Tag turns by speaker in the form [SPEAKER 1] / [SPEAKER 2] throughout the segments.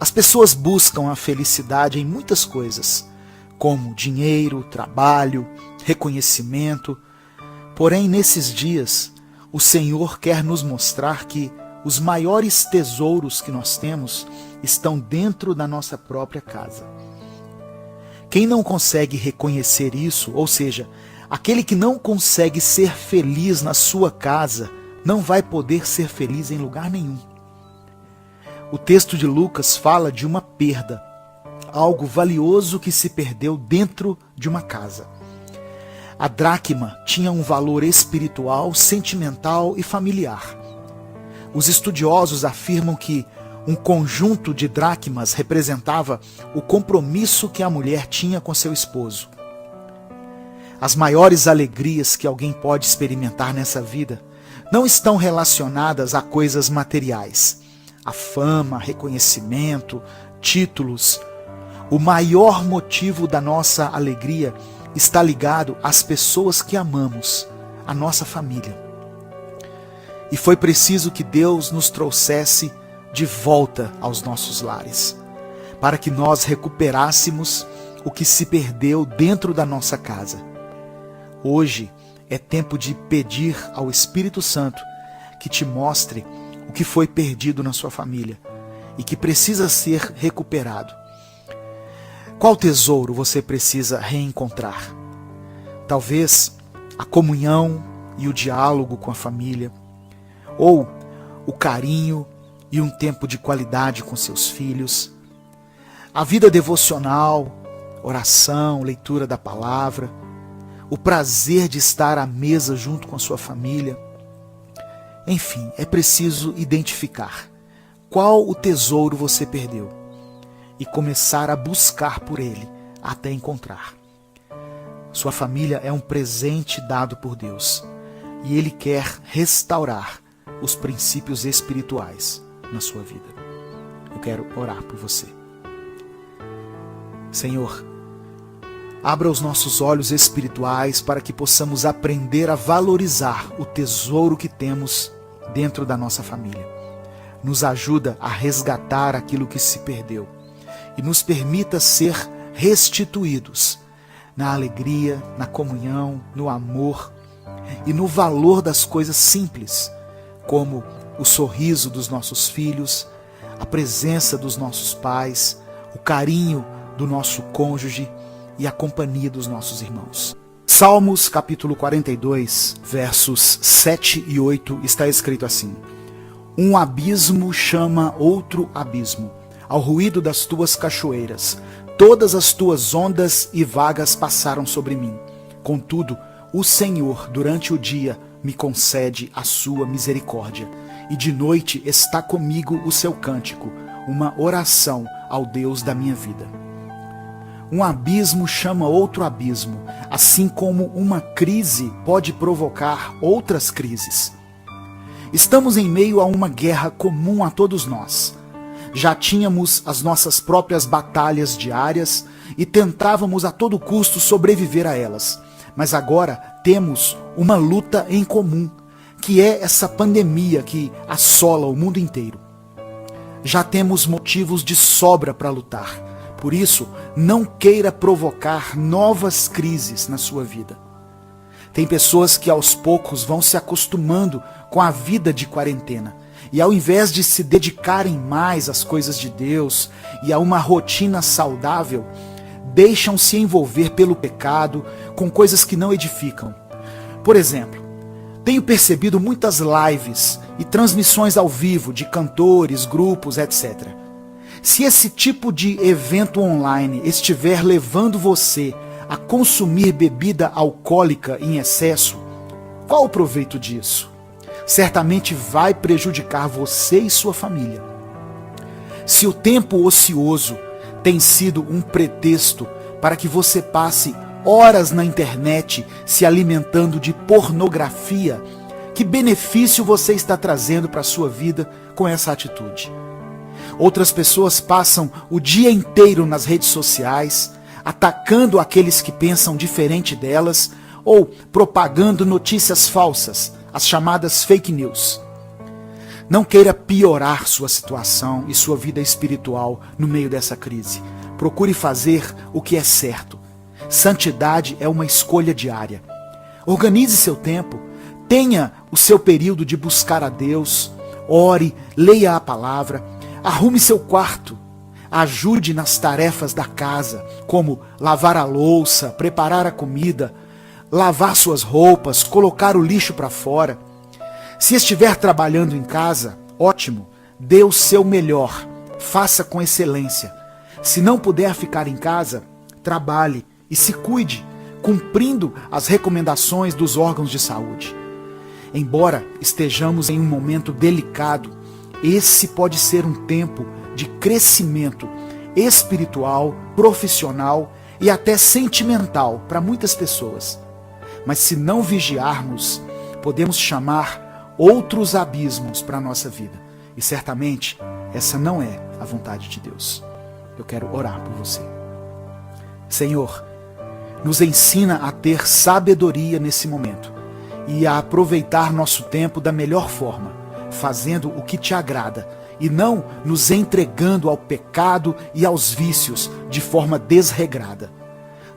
[SPEAKER 1] As pessoas buscam a felicidade em muitas coisas, como dinheiro, trabalho, reconhecimento. Porém, nesses dias, o Senhor quer nos mostrar que os maiores tesouros que nós temos estão dentro da nossa própria casa. Quem não consegue reconhecer isso, ou seja, aquele que não consegue ser feliz na sua casa, não vai poder ser feliz em lugar nenhum. O texto de Lucas fala de uma perda, algo valioso que se perdeu dentro de uma casa. A dracma tinha um valor espiritual, sentimental e familiar. Os estudiosos afirmam que um conjunto de dracmas representava o compromisso que a mulher tinha com seu esposo. As maiores alegrias que alguém pode experimentar nessa vida não estão relacionadas a coisas materiais, a fama, reconhecimento, títulos. O maior motivo da nossa alegria está ligado às pessoas que amamos, à nossa família. E foi preciso que Deus nos trouxesse de volta aos nossos lares, para que nós recuperássemos o que se perdeu dentro da nossa casa. Hoje é tempo de pedir ao Espírito Santo que te mostre o que foi perdido na sua família e que precisa ser recuperado. Qual tesouro você precisa reencontrar? Talvez a comunhão e o diálogo com a família, ou o carinho e um tempo de qualidade com seus filhos, a vida devocional, oração, leitura da palavra, o prazer de estar à mesa junto com a sua família. Enfim, é preciso identificar qual o tesouro você perdeu e começar a buscar por ele até encontrar. Sua família é um presente dado por Deus e Ele quer restaurar os princípios espirituais na sua vida. Eu quero orar por você. Senhor, abra os nossos olhos espirituais para que possamos aprender a valorizar o tesouro que temos dentro da nossa família. Nos ajuda a resgatar aquilo que se perdeu e nos permita ser restituídos na alegria, na comunhão, no amor e no valor das coisas simples, como o sorriso dos nossos filhos, a presença dos nossos pais, o carinho do nosso cônjuge e a companhia dos nossos irmãos. Salmos capítulo 42, versos 7 e 8 está escrito assim: Um abismo chama outro abismo, ao ruído das tuas cachoeiras. Todas as tuas ondas e vagas passaram sobre mim. Contudo, o Senhor, durante o dia, me concede a sua misericórdia, e de noite está comigo o seu cântico, uma oração ao Deus da minha vida. Um abismo chama outro abismo, assim como uma crise pode provocar outras crises. Estamos em meio a uma guerra comum a todos nós. Já tínhamos as nossas próprias batalhas diárias e tentávamos a todo custo sobreviver a elas. Mas agora temos uma luta em comum, que é essa pandemia que assola o mundo inteiro. Já temos motivos de sobra para lutar. Por isso, não queira provocar novas crises na sua vida. Tem pessoas que aos poucos vão se acostumando com a vida de quarentena. E ao invés de se dedicarem mais às coisas de Deus e a uma rotina saudável, deixam-se envolver pelo pecado com coisas que não edificam. Por exemplo, tenho percebido muitas lives e transmissões ao vivo de cantores, grupos, etc. Se esse tipo de evento online estiver levando você a consumir bebida alcoólica em excesso, qual o proveito disso? Certamente vai prejudicar você e sua família. Se o tempo ocioso tem sido um pretexto para que você passe horas na internet se alimentando de pornografia, que benefício você está trazendo para a sua vida com essa atitude? Outras pessoas passam o dia inteiro nas redes sociais, atacando aqueles que pensam diferente delas ou propagando notícias falsas, as chamadas fake news. Não queira piorar sua situação e sua vida espiritual no meio dessa crise. Procure fazer o que é certo. Santidade é uma escolha diária. Organize seu tempo. Tenha o seu período de buscar a Deus. Ore, leia a palavra. Arrume seu quarto. Ajude nas tarefas da casa, como lavar a louça, preparar a comida, lavar suas roupas, colocar o lixo para fora. Se estiver trabalhando em casa, ótimo, dê o seu melhor, faça com excelência. Se não puder ficar em casa, trabalhe e se cuide, cumprindo as recomendações dos órgãos de saúde. Embora estejamos em um momento delicado, esse pode ser um tempo de crescimento espiritual, profissional e até sentimental para muitas pessoas. Mas se não vigiarmos, podemos chamar outros abismos para a nossa vida. E certamente essa não é a vontade de Deus. Eu quero orar por você. Senhor, nos ensina a ter sabedoria nesse momento e a aproveitar nosso tempo da melhor forma, fazendo o que te agrada e não nos entregando ao pecado e aos vícios de forma desregrada.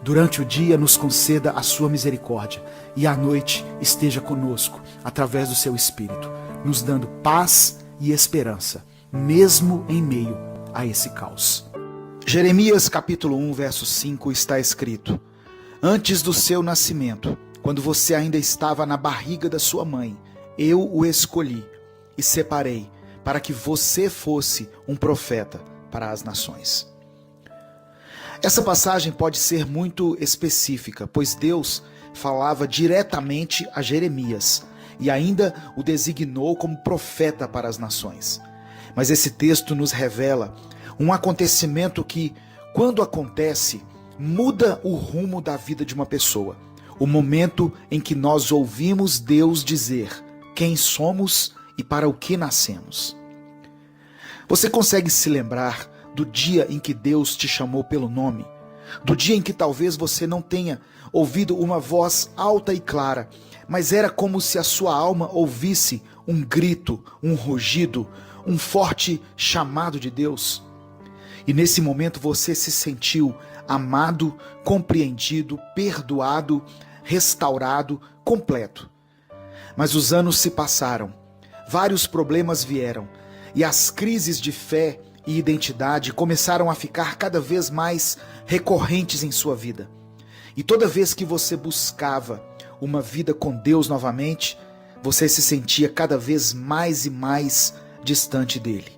[SPEAKER 1] Durante o dia nos conceda a sua misericórdia e à noite esteja conosco através do seu Espírito, nos dando paz e esperança, mesmo em meio a esse caos. Jeremias capítulo 1, verso 5 está escrito: Antes do seu nascimento, quando você ainda estava na barriga da sua mãe, eu o escolhi e separei para que você fosse um profeta para as nações. Essa passagem pode ser muito específica, pois Deus falava diretamente a Jeremias e ainda o designou como profeta para as nações. Mas esse texto nos revela um acontecimento que, quando acontece, muda o rumo da vida de uma pessoa. O momento em que nós ouvimos Deus dizer quem somos e para o que nascemos. Você consegue se lembrar do dia em que Deus te chamou pelo nome? Do dia em que talvez você não tenha ouvido uma voz alta e clara, mas era como se a sua alma ouvisse um grito, um rugido, um forte chamado de Deus? E nesse momento você se sentiu amado, compreendido, perdoado, restaurado, completo. Mas os anos se passaram, vários problemas vieram, e as crises de fé e identidade começaram a ficar cada vez mais recorrentes em sua vida. E toda vez que você buscava uma vida com Deus novamente, você se sentia cada vez mais e mais distante dele.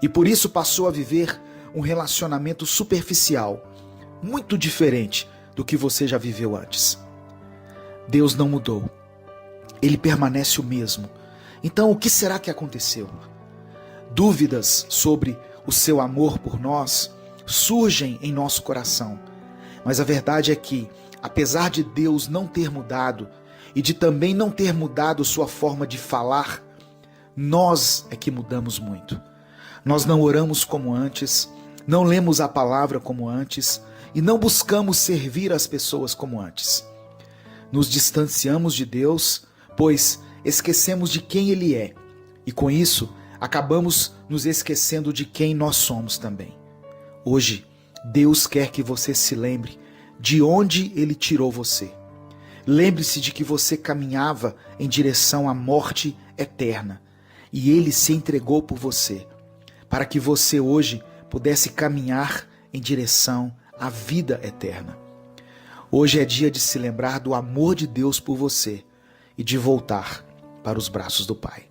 [SPEAKER 1] E por isso passou a viver um relacionamento superficial, muito diferente do que você já viveu antes. Deus não mudou. Ele permanece o mesmo. Então, o que será que aconteceu? Dúvidas sobre o seu amor por nós surgem em nosso coração. Mas a verdade é que, apesar de Deus não ter mudado e de também não ter mudado sua forma de falar, nós é que mudamos muito. Nós não oramos como antes, não lemos a palavra como antes e não buscamos servir as pessoas como antes. Nos distanciamos de Deus, pois esquecemos de quem Ele é, e com isso acabamos nos esquecendo de quem nós somos também. Hoje, Deus quer que você se lembre de onde Ele tirou você. Lembre-se de que você caminhava em direção à morte eterna, e Ele se entregou por você, para que você hoje pudesse caminhar em direção à vida eterna. Hoje é dia de se lembrar do amor de Deus por você e de voltar para os braços do Pai.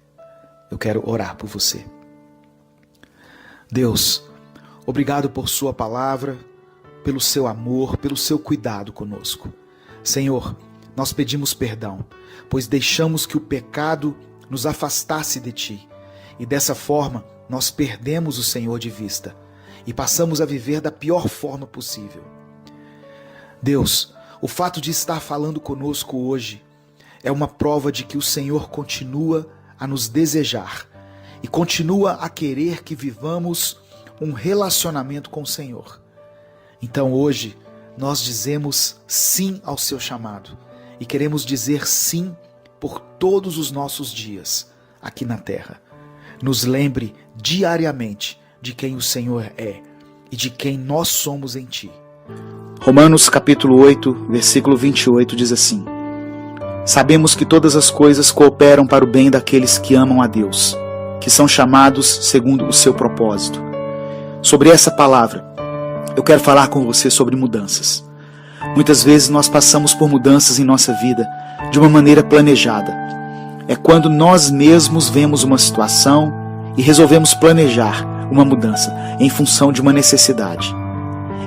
[SPEAKER 1] Eu quero orar por você. Deus, obrigado por sua palavra, pelo seu amor, pelo seu cuidado conosco. Senhor, nós pedimos perdão, pois deixamos que o pecado nos afastasse de Ti. E dessa forma, nós perdemos o Senhor de vista e passamos a viver da pior forma possível. Deus, o fato de estar falando conosco hoje é uma prova de que o Senhor continua a nos desejar e continua a querer que vivamos um relacionamento com o Senhor. Então hoje nós dizemos sim ao seu chamado e queremos dizer sim por todos os nossos dias aqui na terra. nos lembre diariamente de quem o Senhor é e de quem nós somos em Ti.
[SPEAKER 2] Romanos capítulo 8, versículo 28 diz assim: Sabemos que todas as coisas cooperam para o bem daqueles que amam a Deus, que são chamados segundo o seu propósito. Sobre essa palavra, eu quero falar com você sobre mudanças. Muitas vezes nós passamos por mudanças em nossa vida de uma maneira planejada. É quando nós mesmos vemos uma situação e resolvemos planejar uma mudança em função de uma necessidade.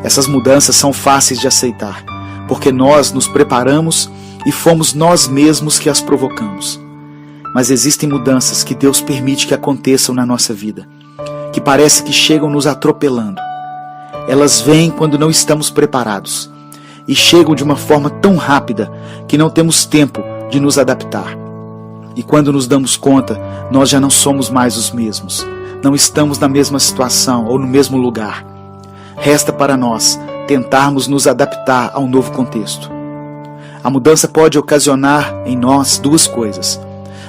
[SPEAKER 2] Essas mudanças são fáceis de aceitar, porque nós nos preparamos e fomos nós mesmos que as provocamos. Mas existem mudanças que Deus permite que aconteçam na nossa vida, que parece que chegam nos atropelando. Elas vêm quando não estamos preparados e chegam de uma forma tão rápida que não temos tempo de nos adaptar. E quando nos damos conta, nós já não somos mais os mesmos. Não estamos na mesma situação ou no mesmo lugar. Resta para nós tentarmos nos adaptar ao novo contexto. A mudança pode ocasionar em nós duas coisas.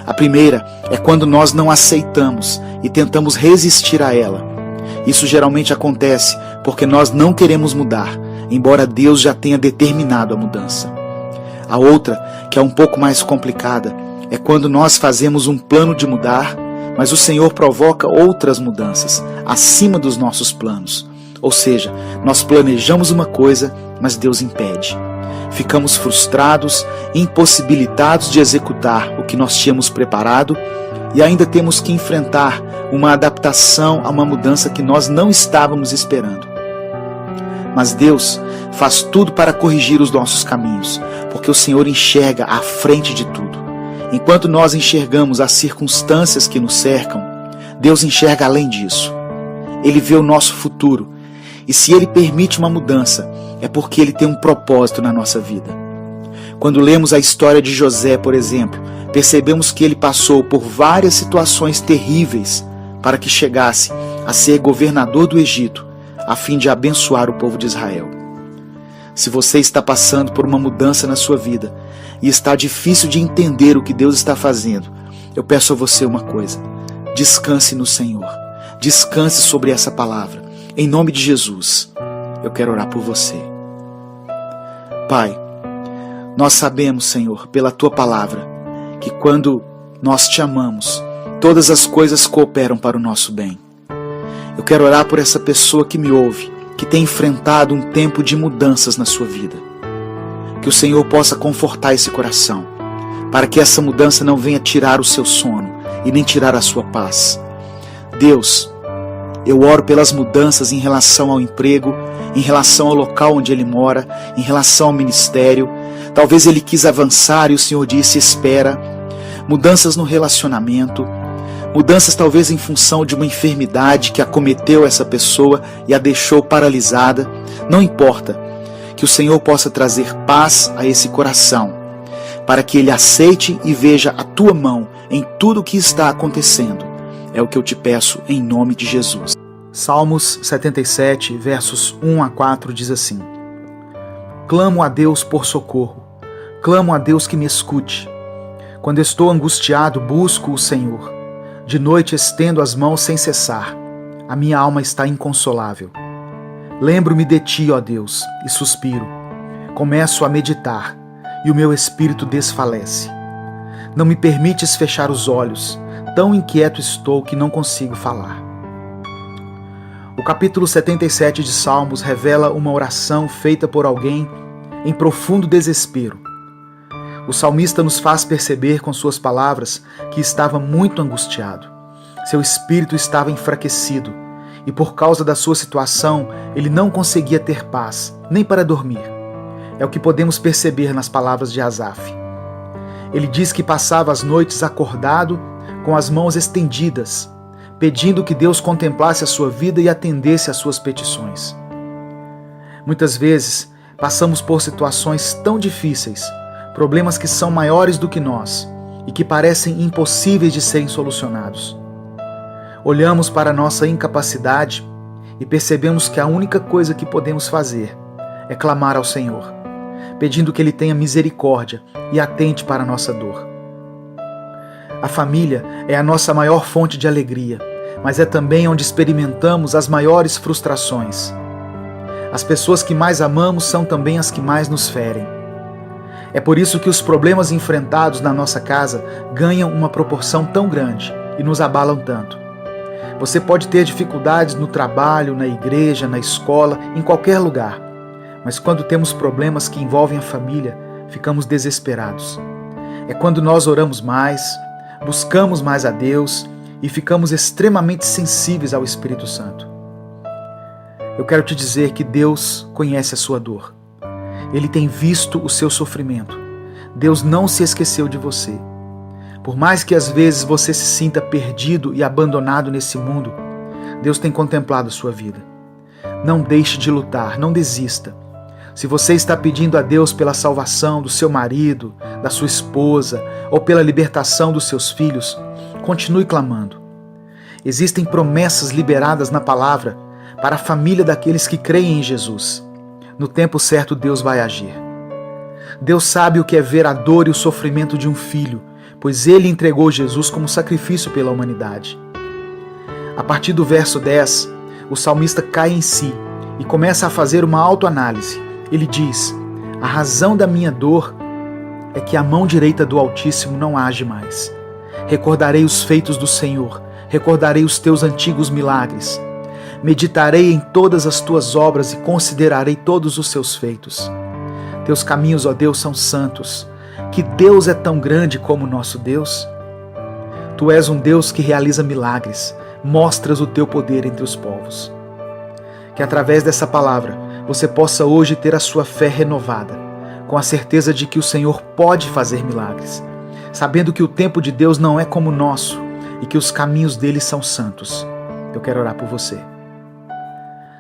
[SPEAKER 2] A primeira é quando nós não aceitamos e tentamos resistir a ela. Isso geralmente acontece porque nós não queremos mudar, embora Deus já tenha determinado a mudança. A outra, que é um pouco mais complicada, é quando nós fazemos um plano de mudar, mas o Senhor provoca outras mudanças acima dos nossos planos. Ou seja, nós planejamos uma coisa, mas Deus impede. Ficamos frustrados, impossibilitados de executar o que nós tínhamos preparado e ainda temos que enfrentar uma adaptação a uma mudança que nós não estávamos esperando. Mas Deus faz tudo para corrigir os nossos caminhos, porque o Senhor enxerga à frente de tudo. Enquanto nós enxergamos as circunstâncias que nos cercam, Deus enxerga além disso. Ele vê o nosso futuro, e se Ele permite uma mudança, é porque Ele tem um propósito na nossa vida. Quando lemos a história de José, por exemplo, percebemos que ele passou por várias situações terríveis para que chegasse a ser governador do Egito, a fim de abençoar o povo de Israel. Se você está passando por uma mudança na sua vida e está difícil de entender o que Deus está fazendo, eu peço a você uma coisa: descanse no Senhor, descanse sobre essa palavra. Em nome de Jesus, eu quero orar por você. Pai, nós sabemos, Senhor, pela Tua palavra, que quando nós Te amamos, todas as coisas cooperam para o nosso bem. Eu quero orar por essa pessoa que me ouve, que tem enfrentado um tempo de mudanças na sua vida. Que o Senhor possa confortar esse coração, para que essa mudança não venha tirar o seu sono e nem tirar a sua paz. Deus, eu oro pelas mudanças em relação ao emprego, em relação ao local onde ele mora, em relação ao ministério. Talvez ele quis avançar e o Senhor disse: espera. Mudanças no relacionamento, mudanças talvez em função de uma enfermidade que acometeu essa pessoa e a deixou paralisada. Não importa, que o Senhor possa trazer paz a esse coração, para que ele aceite e veja a Tua mão em tudo o que está acontecendo. É o que eu te peço em nome de Jesus.
[SPEAKER 1] Salmos 77, versos 1 a 4 diz assim: Clamo a Deus por socorro, clamo a Deus que me escute. Quando estou angustiado, busco o Senhor. De noite estendo as mãos sem cessar. A minha alma está inconsolável. Lembro-me de Ti, ó Deus, e suspiro. Começo a meditar, e o meu espírito desfalece. Não me permites fechar os olhos, tão inquieto estou que não consigo falar. O capítulo 77 de Salmos revela uma oração feita por alguém em profundo desespero. O salmista nos faz perceber com suas palavras que estava muito angustiado. Seu espírito estava enfraquecido e por causa da sua situação ele não conseguia ter paz, nem para dormir. É o que podemos perceber nas palavras de Asaf. Ele diz que passava as noites acordado com as mãos estendidas, pedindo que Deus contemplasse a sua vida e atendesse às suas petições. Muitas vezes passamos por situações tão difíceis, problemas que são maiores do que nós e que parecem impossíveis de serem solucionados. Olhamos para a nossa incapacidade e percebemos que a única coisa que podemos fazer é clamar ao Senhor, pedindo que Ele tenha misericórdia e atente para a nossa dor. A família é a nossa maior fonte de alegria, mas é também onde experimentamos as maiores frustrações. As pessoas que mais amamos são também as que mais nos ferem. É por isso que os problemas enfrentados na nossa casa ganham uma proporção tão grande e nos abalam tanto. Você pode ter dificuldades no trabalho, na igreja, na escola, em qualquer lugar, mas quando temos problemas que envolvem a família, ficamos desesperados. É quando nós oramos mais, buscamos mais a Deus e ficamos extremamente sensíveis ao Espírito Santo. Eu quero te dizer que Deus conhece a sua dor. Ele tem visto o seu sofrimento. Deus não se esqueceu de você. Por mais que às vezes você se sinta perdido e abandonado nesse mundo, Deus tem contemplado a sua vida. Não deixe de lutar, não desista. Se você está pedindo a Deus pela salvação do seu marido, da sua esposa ou pela libertação dos seus filhos, continue clamando. Existem promessas liberadas na palavra para a família daqueles que creem em Jesus. No tempo certo, Deus vai agir. Deus sabe o que é ver a dor e o sofrimento de um filho, pois Ele entregou Jesus como sacrifício pela humanidade. A partir do verso 10, o salmista cai em si e começa a fazer uma autoanálise. Ele diz: a razão da minha dor é que a mão direita do Altíssimo não age mais. Recordarei os feitos do Senhor, recordarei os teus antigos milagres. Meditarei em todas as tuas obras e considerarei todos os seus feitos. Teus caminhos, ó Deus, são santos. Que Deus é tão grande como o nosso Deus? Tu és um Deus que realiza milagres, mostras o teu poder entre os povos. Que através dessa palavra você possa hoje ter a sua fé renovada, com a certeza de que o Senhor pode fazer milagres, sabendo que o tempo de Deus não é como o nosso e que os caminhos dele são santos. Eu quero orar por você.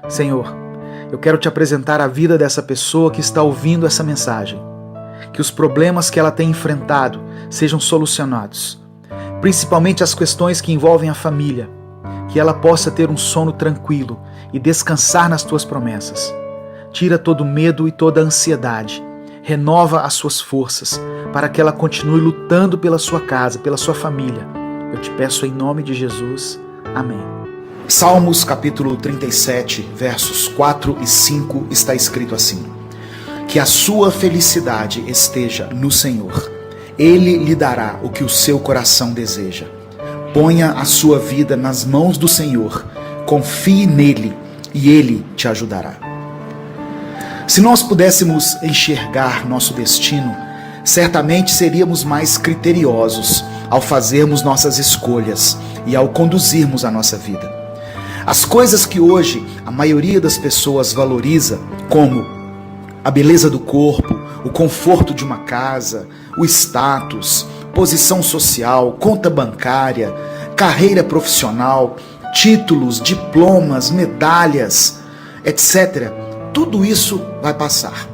[SPEAKER 1] Senhor, eu quero te apresentar a vida dessa pessoa que está ouvindo essa mensagem. Que os problemas que ela tem enfrentado sejam solucionados, principalmente as questões que envolvem a família, que ela possa ter um sono tranquilo e descansar nas tuas promessas. Tira todo o medo e toda a ansiedade, renova as suas forças para que ela continue lutando pela sua casa, pela sua família. Eu te peço em nome de Jesus. Amém.
[SPEAKER 2] Salmos capítulo 37, versos 4 e 5 está escrito assim: que a sua felicidade esteja no Senhor. Ele lhe dará o que o seu coração deseja. Ponha a sua vida nas mãos do Senhor. Confie nele e ele te ajudará. Se nós pudéssemos enxergar nosso destino, certamente seríamos mais criteriosos ao fazermos nossas escolhas e ao conduzirmos a nossa vida. As coisas que hoje a maioria das pessoas valoriza, como a beleza do corpo, o conforto de uma casa, o status, posição social, conta bancária, carreira profissional, títulos, diplomas, medalhas, etc. Tudo isso vai passar.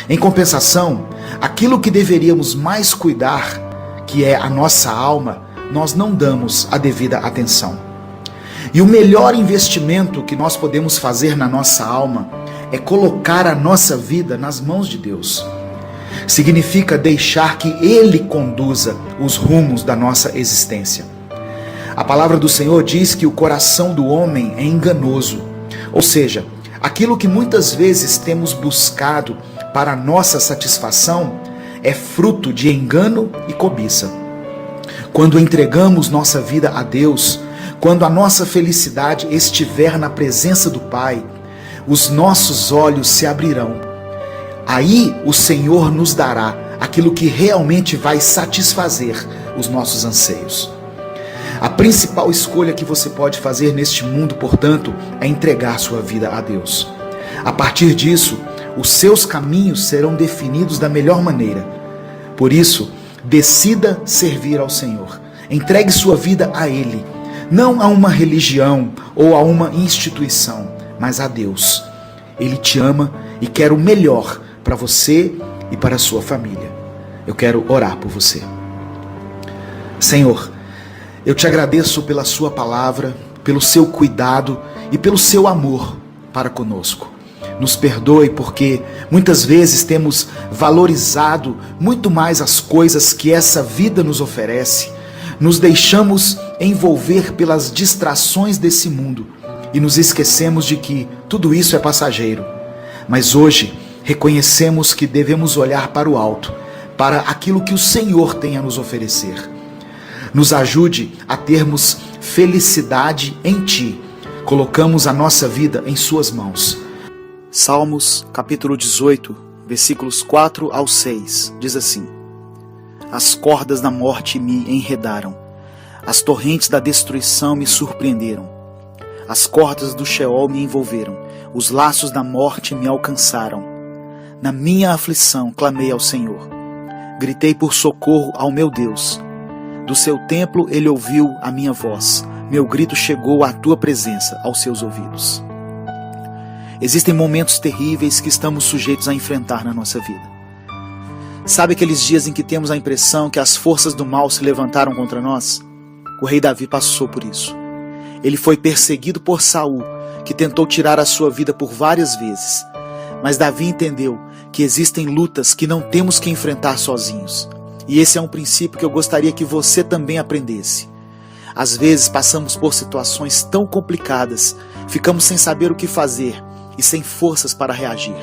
[SPEAKER 2] Em compensação, aquilo que deveríamos mais cuidar, que é a nossa alma, nós não damos a devida atenção. E o melhor investimento que nós podemos fazer na nossa alma é colocar a nossa vida nas mãos de Deus. Significa deixar que Ele conduza os rumos da nossa existência. A palavra do Senhor diz que o coração do homem é enganoso, ou seja, aquilo que muitas vezes temos buscado para a nossa satisfação é fruto de engano e cobiça. Quando entregamos nossa vida a Deus, quando a nossa felicidade estiver na presença do Pai, os nossos olhos se abrirão. Aí o Senhor nos dará aquilo que realmente vai satisfazer os nossos anseios. A principal escolha que você pode fazer neste mundo, portanto, é entregar sua vida a Deus. A partir disso, os seus caminhos serão definidos da melhor maneira. Por isso, decida servir ao Senhor. Entregue sua vida a Ele, não a uma religião ou a uma instituição, mas a Deus. Ele te ama e quer o melhor para você e para a sua família. Eu quero orar por você. Senhor, eu te agradeço pela sua palavra, pelo seu cuidado e pelo seu amor para conosco. Nos perdoe porque muitas vezes temos valorizado muito mais as coisas que essa vida nos oferece
[SPEAKER 1] Nos deixamos envolver pelas distrações desse mundo e nos esquecemos de que tudo isso é passageiro. Mas hoje reconhecemos que devemos olhar para o alto, para aquilo que o Senhor tem a nos oferecer. Nos ajude a termos felicidade em Ti. Colocamos a nossa vida em Suas mãos.
[SPEAKER 2] Salmos capítulo 18, versículos 4 ao 6, diz assim: As cordas da morte me enredaram, as torrentes da destruição me surpreenderam. As cordas do Sheol me envolveram, os laços da morte me alcançaram. Na minha aflição clamei ao Senhor, gritei por socorro ao meu Deus. Do seu templo ele ouviu a minha voz, meu grito chegou à tua presença, aos seus ouvidos. Existem momentos terríveis que estamos sujeitos a enfrentar na nossa vida. Sabe aqueles dias em que temos a impressão que as forças do mal se levantaram contra nós? O rei Davi passou por isso. Ele foi perseguido por Saul, que tentou tirar a sua vida por várias vezes. Mas Davi entendeu que existem lutas que não temos que enfrentar sozinhos. E esse é um princípio que eu gostaria que você também aprendesse. Às vezes passamos por situações tão complicadas, ficamos sem saber o que fazer e sem forças para reagir.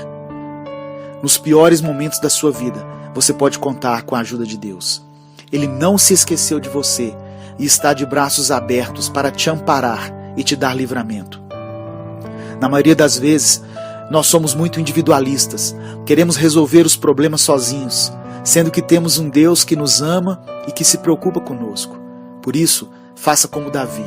[SPEAKER 2] Nos piores momentos da sua vida, você pode contar com a ajuda de Deus. Ele não se esqueceu de você e está de braços abertos para te amparar e te dar livramento. Na maioria das vezes, nós somos muito individualistas, queremos resolver os problemas sozinhos, sendo que temos um Deus que nos ama e que se preocupa conosco. Por isso, faça como Davi.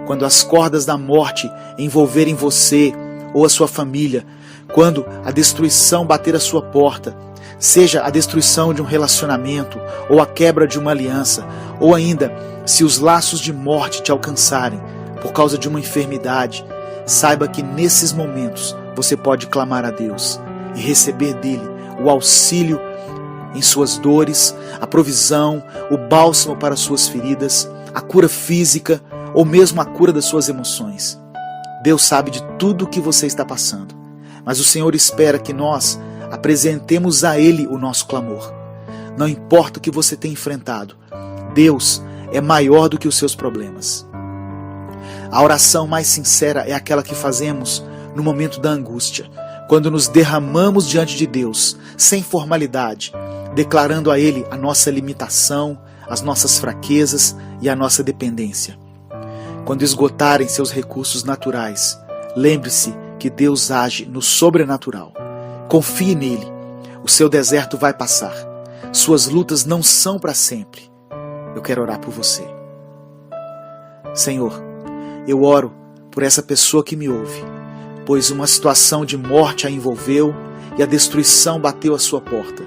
[SPEAKER 2] Quando as cordas da morte envolverem você ou a sua família, quando a destruição bater à sua porta, seja a destruição de um relacionamento ou a quebra de uma aliança, ou ainda se os laços de morte te alcançarem por causa de uma enfermidade, saiba que nesses momentos você pode clamar a Deus e receber dele o auxílio em suas dores, a provisão, o bálsamo para suas feridas, a cura física ou mesmo a cura das suas emoções. Deus sabe de tudo o que você está passando, mas o Senhor espera que nós apresentemos a Ele o nosso clamor. Não importa o que você tem enfrentado, Deus é maior do que os seus problemas. A oração mais sincera é aquela que fazemos no momento da angústia, quando nos derramamos diante de Deus, sem formalidade, declarando a Ele a nossa limitação, as nossas fraquezas e a nossa dependência. Quando esgotarem seus recursos naturais, lembre-se que Deus age no sobrenatural. Confie nele. O seu deserto vai passar. Suas lutas não são para sempre. Eu quero orar por você. Senhor, eu oro por essa pessoa que me ouve, pois uma situação de morte a envolveu e a destruição bateu à sua porta.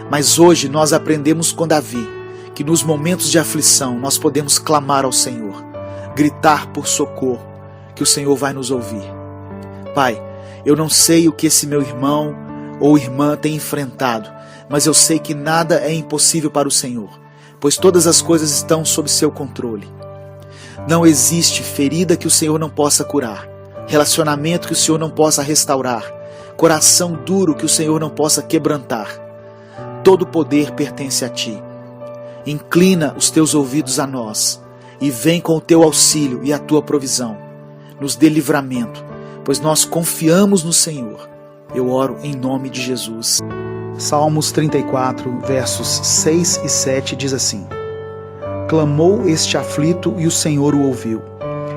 [SPEAKER 2] Mas hoje nós aprendemos com Davi que nos momentos de aflição nós podemos clamar ao Senhor, gritar por socorro, que o Senhor vai nos ouvir. Pai, eu não sei o que esse meu irmão ou irmã tem enfrentado, mas eu sei que nada é impossível para o Senhor, pois todas as coisas estão sob seu controle. Não existe ferida que o Senhor não possa curar, relacionamento que o Senhor não possa restaurar, coração duro que o Senhor não possa quebrantar. Todo poder pertence a Ti. Inclina os Teus ouvidos a nós e vem com o Teu auxílio e a Tua provisão. Nos dê livramento, pois nós confiamos no Senhor. Eu oro em nome de Jesus.
[SPEAKER 1] Salmos 34, versos 6 e 7 diz assim: Clamou este aflito e o Senhor o ouviu,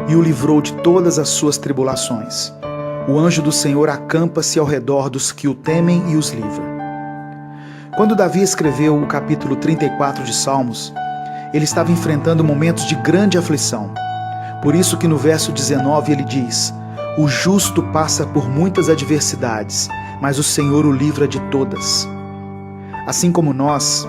[SPEAKER 1] e o livrou de todas as suas tribulações. O anjo do Senhor acampa-se ao redor dos que o temem e os livra. Quando Davi escreveu o capítulo 34 de Salmos, ele estava enfrentando momentos de grande aflição. Por isso que no verso 19 ele diz: O justo passa por muitas adversidades, mas o Senhor o livra de todas. Assim como nós,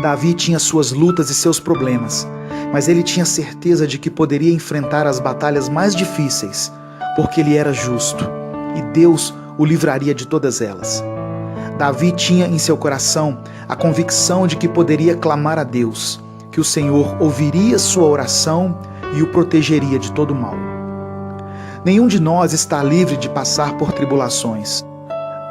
[SPEAKER 1] Davi tinha suas lutas e seus problemas, mas ele tinha certeza de que poderia enfrentar as batalhas mais difíceis, porque ele era justo, e Deus o livraria de todas elas. Davi tinha em seu coração a convicção de que poderia clamar a Deus, que o Senhor ouviria sua oração e o protegeria de todo mal. Nenhum de nós está livre de passar por tribulações.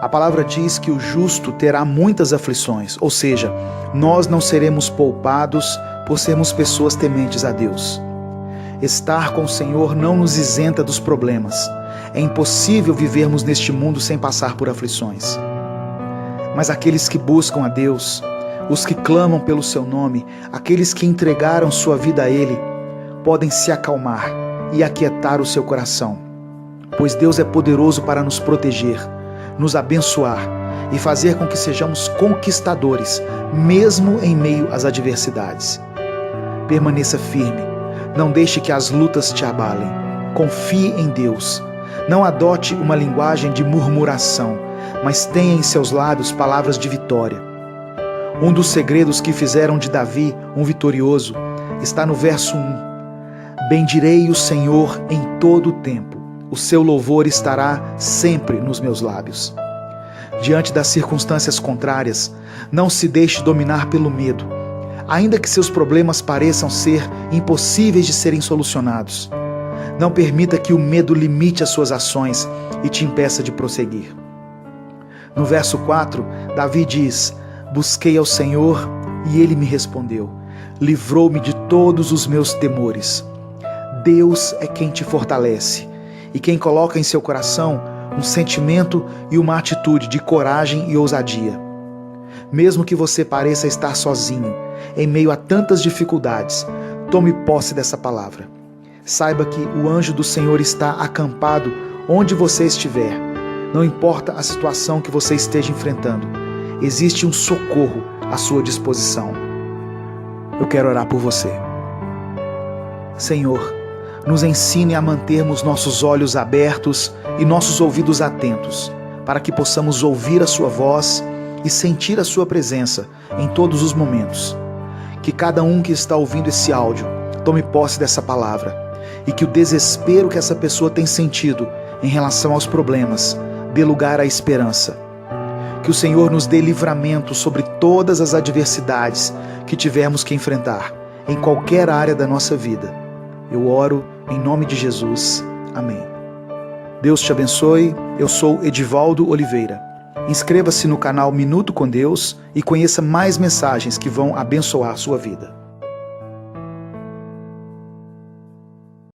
[SPEAKER 1] A palavra diz que o justo terá muitas aflições, ou seja, nós não seremos poupados por sermos pessoas tementes a Deus. Estar com o Senhor não nos isenta dos problemas. É impossível vivermos neste mundo sem passar por aflições. Mas aqueles que buscam a Deus, os que clamam pelo seu nome, aqueles que entregaram sua vida a Ele, podem se acalmar e aquietar o seu coração, pois Deus é poderoso para nos proteger, nos abençoar e fazer com que sejamos conquistadores, mesmo em meio às adversidades. Permaneça firme, não deixe que as lutas te abalem, confie em Deus, não adote uma linguagem de murmuração, mas tenha em seus lábios palavras de vitória. Um dos segredos que fizeram de Davi um vitorioso está no verso 1. Bendirei o Senhor em todo o tempo, o seu louvor estará sempre nos meus lábios. Diante das circunstâncias contrárias, não se deixe dominar pelo medo, ainda que seus problemas pareçam ser impossíveis de serem solucionados. Não permita que o medo limite as suas ações e te impeça de prosseguir. No verso 4, Davi diz: busquei ao Senhor e Ele me respondeu, livrou-me de todos os meus temores. Deus é quem te fortalece e quem coloca em seu coração um sentimento e uma atitude de coragem e ousadia. Mesmo que você pareça estar sozinho, em meio a tantas dificuldades, tome posse dessa palavra. Saiba que o anjo do Senhor está acampado onde você estiver. Não importa a situação que você esteja enfrentando, existe um socorro à sua disposição. Eu quero orar por você. Senhor, nos ensine a mantermos nossos olhos abertos e nossos ouvidos atentos, para que possamos ouvir a sua voz e sentir a sua presença em todos os momentos. Que cada um que está ouvindo esse áudio tome posse dessa palavra e que o desespero que essa pessoa tem sentido em relação aos problemas dê lugar à esperança. Que o Senhor nos dê livramento sobre todas as adversidades que tivermos que enfrentar em qualquer área da nossa vida. Eu oro em nome de Jesus. Amém. Deus te abençoe. Eu sou Edivaldo Oliveira. Inscreva-se no canal Minuto com Deus e conheça mais mensagens que vão abençoar a sua vida.